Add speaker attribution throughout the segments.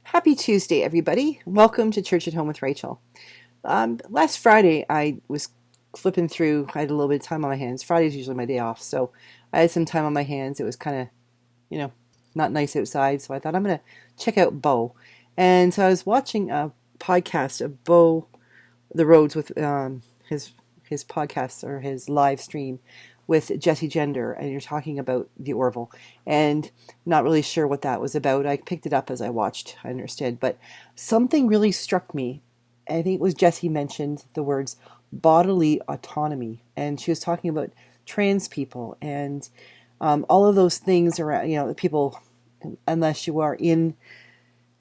Speaker 1: Happy Tuesday, everybody. Welcome to Church at Home with Rachael. Last Friday, I was flipping through. I had a little bit of time on my hands. Friday's usually my day off, so I had some time on my hands. It was kind of, you know, not nice outside, so I thought I'm going to check out Beau. And so I was watching a podcast of Beau, The Roads, with his podcast or his live stream with Jessie Gender, and you're talking about the Orville, and not really sure what that was about. I picked it up as I watched, I understood, but something really struck me. I think it was Jessie mentioned the words bodily autonomy, and she was talking about trans people and all of those things around, the people, unless you are in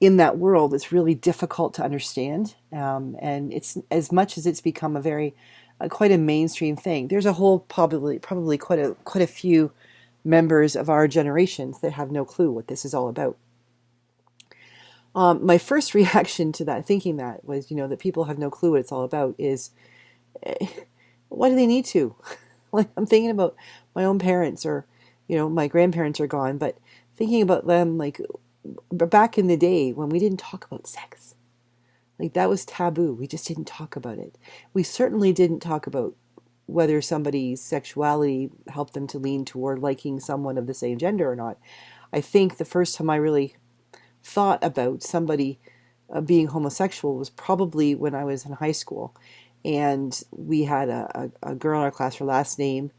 Speaker 1: that world, it's really difficult to understand. And it's, as much as it's become a very quite a mainstream thing, there's a whole probably quite a few members of our generations that have no clue what this is all about. My first reaction to that, thinking that, was, that people have no clue what it's all about, is why do they need to? Like, I'm thinking about my own parents, or my grandparents are gone, but thinking about them, like back in the day when we didn't talk about sex. Like, that was taboo. We just didn't talk about it. We certainly didn't talk about whether somebody's sexuality helped them to lean toward liking someone of the same gender or not. I think the first time I really thought about somebody being homosexual was probably when I was in high school. And we had a girl in our class, her last name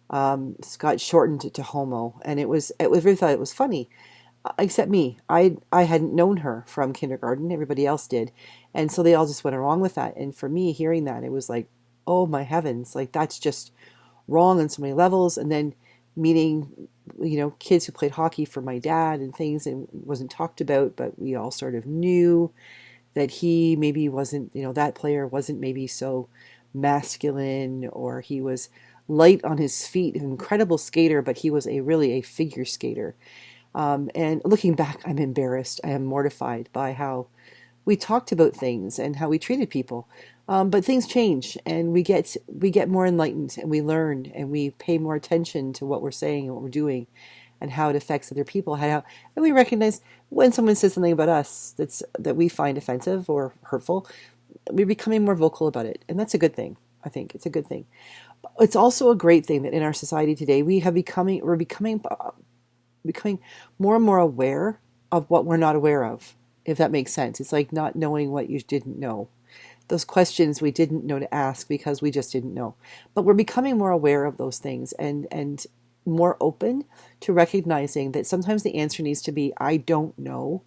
Speaker 1: got shortened to homo. And it was really thought it was funny. Except me. I hadn't known her from kindergarten. Everybody else did. And so they all just went along with that. And for me, hearing that, it was like, oh my heavens, like, that's just wrong on so many levels. And then meeting, kids who played hockey for my dad and things, and it wasn't talked about, but we all sort of knew that he maybe wasn't, that player wasn't maybe so masculine, or he was light on his feet, an incredible skater, but he was really a figure skater. And looking back, I'm embarrassed. I am mortified by how we talked about things and how we treated people. But things change, and we get more enlightened, and we learn, and we pay more attention to what we're saying and what we're doing, and how it affects other people. And we recognize when someone says something about us that we find offensive or hurtful, we're becoming more vocal about it, and that's a good thing. I think it's a good thing. It's also a great thing that in our society today we're becoming more and more aware of what we're not aware of, if that makes sense. It's like not knowing what you didn't know. Those questions we didn't know to ask because we just didn't know. But we're becoming more aware of those things, and more open to recognizing that sometimes the answer needs to be, I don't know.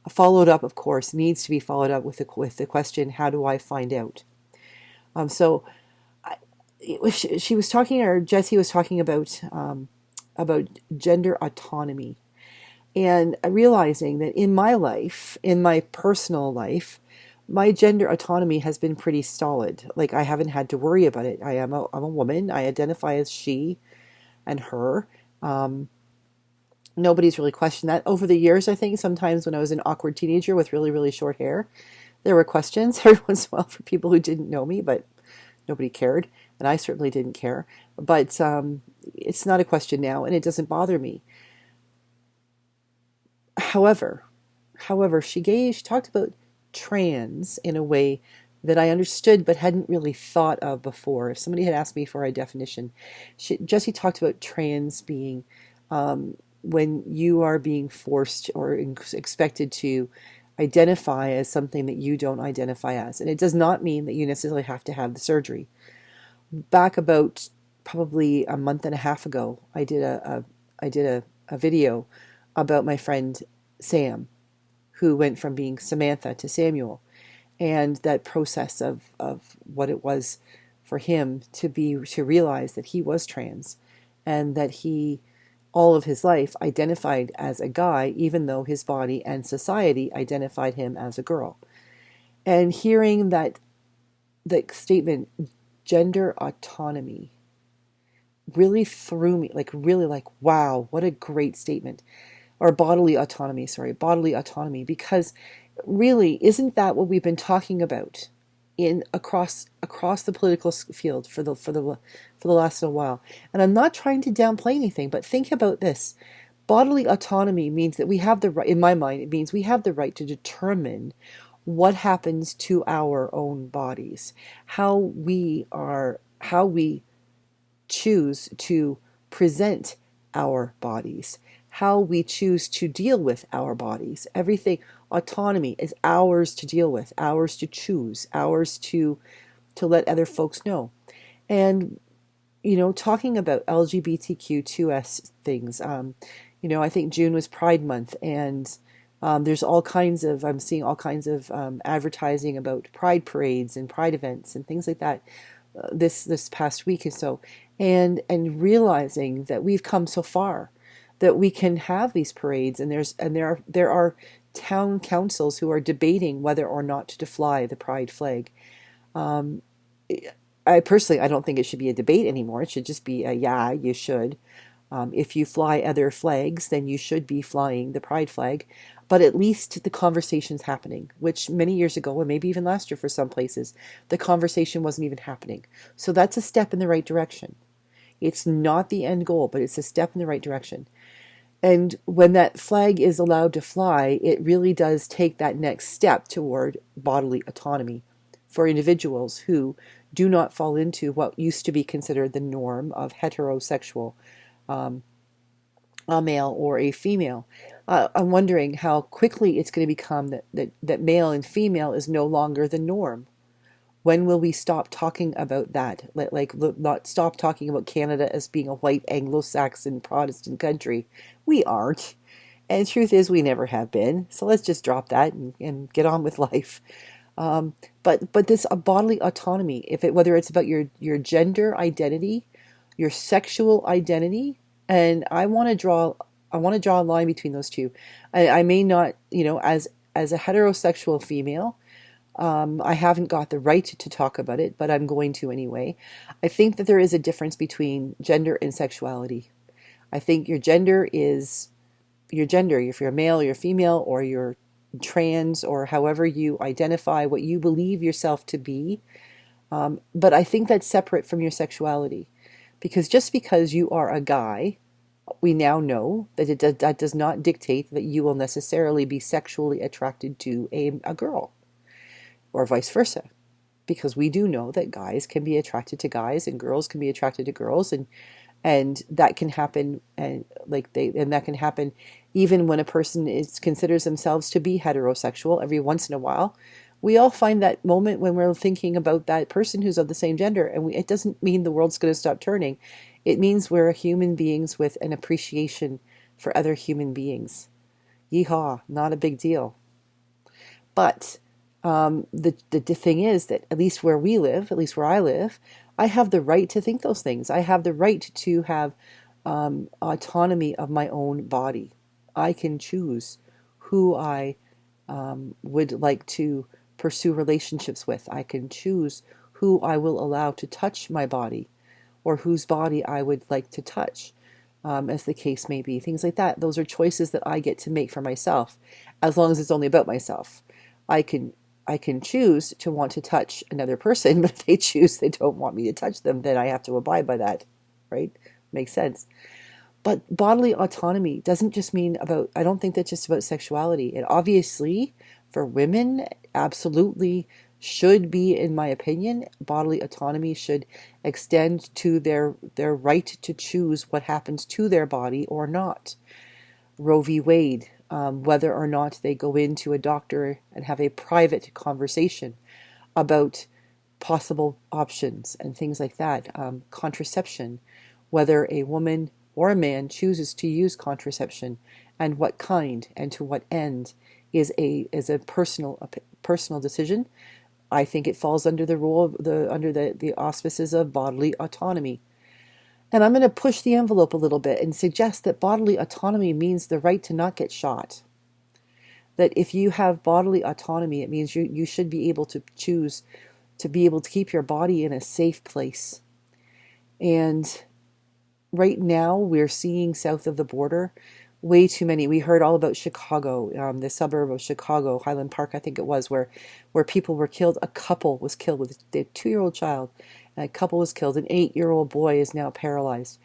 Speaker 1: Followed up, of course, needs to be followed up with the question, how do I find out? She was talking, or Jessie was talking about gender autonomy, and realizing that in my life, in my personal life, my gender autonomy has been pretty solid. Like, I haven't had to worry about it. I'm a woman. I identify as she and her. Nobody's really questioned that. Over the years, I think sometimes when I was an awkward teenager with really, really short hair, there were questions every once in a while for people who didn't know me, but nobody cared, and I certainly didn't care. But it's not a question now, and it doesn't bother me. However, she talked about trans in a way that I understood but hadn't really thought of before. If somebody had asked me for a definition, Jessie talked about trans being when you are being forced or expected to identify as something that you don't identify as. And it does not mean that you necessarily have to have the surgery. Back about probably a month and a half ago, I did a video about my friend Sam, who went from being Samantha to Samuel, and that process of what it was for him to realize that he was trans, and that he all of his life identified as a guy, even though his body and society identified him as a girl. And hearing that statement, gender autonomy, really threw me, really wow, what a great statement. Or bodily autonomy, because really, isn't that what we've been talking about across the political field for the last little while? And I'm not trying to downplay anything, but think about this. Bodily autonomy means that we have the right, in my mind, it means we have the right to determine what happens to our own bodies, how we choose to present our bodies, how we choose to deal with our bodies. Everything, autonomy is ours to deal with, ours to choose, ours to let other folks know. And talking about LGBTQ2S things, I think June was Pride Month, and there's all kinds of, I'm seeing all kinds of advertising about pride parades and pride events and things like that this past week or so, and realizing that we've come so far that we can have these parades, and there are town councils who are debating whether or not to fly the pride flag. Um, I personally, I don't think it should be a debate anymore. It should just be a, yeah, you should. If you fly other flags, then you should be flying the pride flag. But at least the conversation's happening, which many years ago, and maybe even last year for some places, the conversation wasn't even happening. So that's a step in the right direction. It's not the end goal, but it's a step in the right direction. And when that flag is allowed to fly, it really does take that next step toward bodily autonomy for individuals who do not fall into what used to be considered the norm of heterosexual, um, a male or a female. I'm wondering how quickly it's going to become that male and female is no longer the norm. When will we stop talking about that? Not stop talking about Canada as being a white Anglo-Saxon Protestant country. We aren't. And the truth is we never have been. So let's just drop that and get on with life. But this bodily autonomy, whether it's about your gender identity, your sexual identity, and I want to draw a line between those two. I may not, as a heterosexual female, I haven't got the right to talk about it, but I'm going to anyway. I think that there is a difference between gender and sexuality. I think your gender is your gender. If you're a male, or you're female, or you're trans, or however you identify, what you believe yourself to be. But I think that's separate from your sexuality. Because just because you are a guy, we now know that that does not dictate that you will necessarily be sexually attracted to a girl, or vice versa. Because we do know that guys can be attracted to guys and girls can be attracted to girls, and that can happen, and that can happen even when a person considers themselves to be heterosexual. Every once in a while, we all find that moment when we're thinking about that person who's of the same gender, and it doesn't mean the world's going to stop turning. It means we're human beings with an appreciation for other human beings. Yeehaw, not a big deal. But the thing is that at least where we live, at least where I live, I have the right to think those things. I have the right to have autonomy of my own body. I can choose who I would like to pursue relationships with. I can choose who I will allow to touch my body, or whose body I would like to touch, as the case may be. Things like that. Those are choices that I get to make for myself, as long as it's only about myself. I can choose to want to touch another person, but if they choose they don't want me to touch them, then I have to abide by that, right? Makes sense. But bodily autonomy doesn't just mean about, I don't think that's just about sexuality. It obviously, for women, absolutely should be, in my opinion, bodily autonomy should extend to their right to choose what happens to their body or not. Roe v. Wade, whether or not they go into a doctor and have a private conversation about possible options and things like that. Contraception, whether a woman or a man chooses to use contraception, and what kind and to what end is a personal decision. I think it falls under the rule of the auspices of bodily autonomy. And I'm going to push the envelope a little bit and suggest that bodily autonomy means the right to not get shot. That if you have bodily autonomy, it means you should be able to choose to be able to keep your body in a safe place. And right now we're seeing south of the border way too many. We heard all about Chicago, the suburb of Chicago, Highland Park, I think it was, where people were killed. A couple was killed with a 2-year-old child. And a couple was killed. An 8-year-old boy is now paralyzed.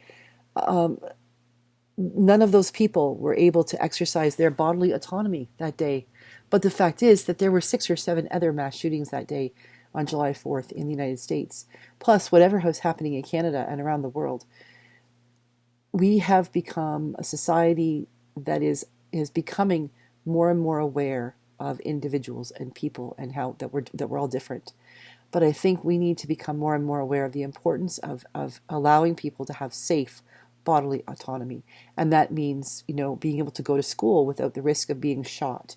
Speaker 1: None of those people were able to exercise their bodily autonomy that day. But the fact is that there were 6 or 7 other mass shootings that day on July 4th in the United States, plus whatever was happening in Canada and around the world. We have become a society that is becoming more and more aware of individuals and people and how that we're all different. But I think we need to become more and more aware of the importance of allowing people to have safe bodily autonomy. And that means, being able to go to school without the risk of being shot.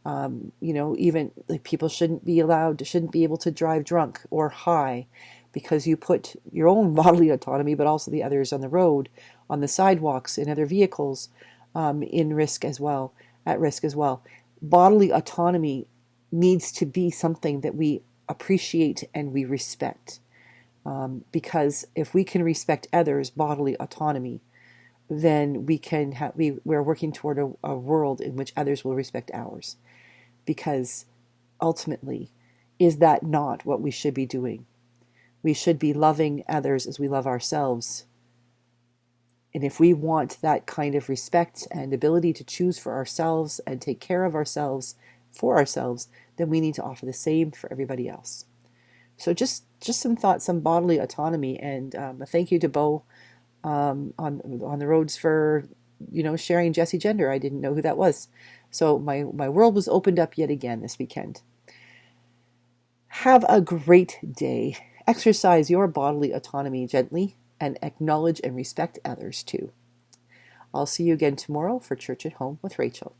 Speaker 1: Even like people shouldn't be able to drive drunk or high because you put your own bodily autonomy, but also the others on the road, on the sidewalks, in other vehicles, at risk as well. Bodily autonomy needs to be something that we appreciate and we respect. Because if we can respect others' bodily autonomy, then we're working toward a world in which others will respect ours. Because ultimately, is that not what we should be doing? We should be loving others as we love ourselves. And if we want that kind of respect and ability to choose for ourselves and take care of ourselves for ourselves, then we need to offer the same for everybody else. So just some thoughts on bodily autonomy, and a thank you to Beau on the roads for sharing Jessie Gender. I didn't know who that was. So my world was opened up yet again this weekend. Have a great day. Exercise your bodily autonomy gently and acknowledge and respect others too. I'll see you again tomorrow for Church at Home with Rachael.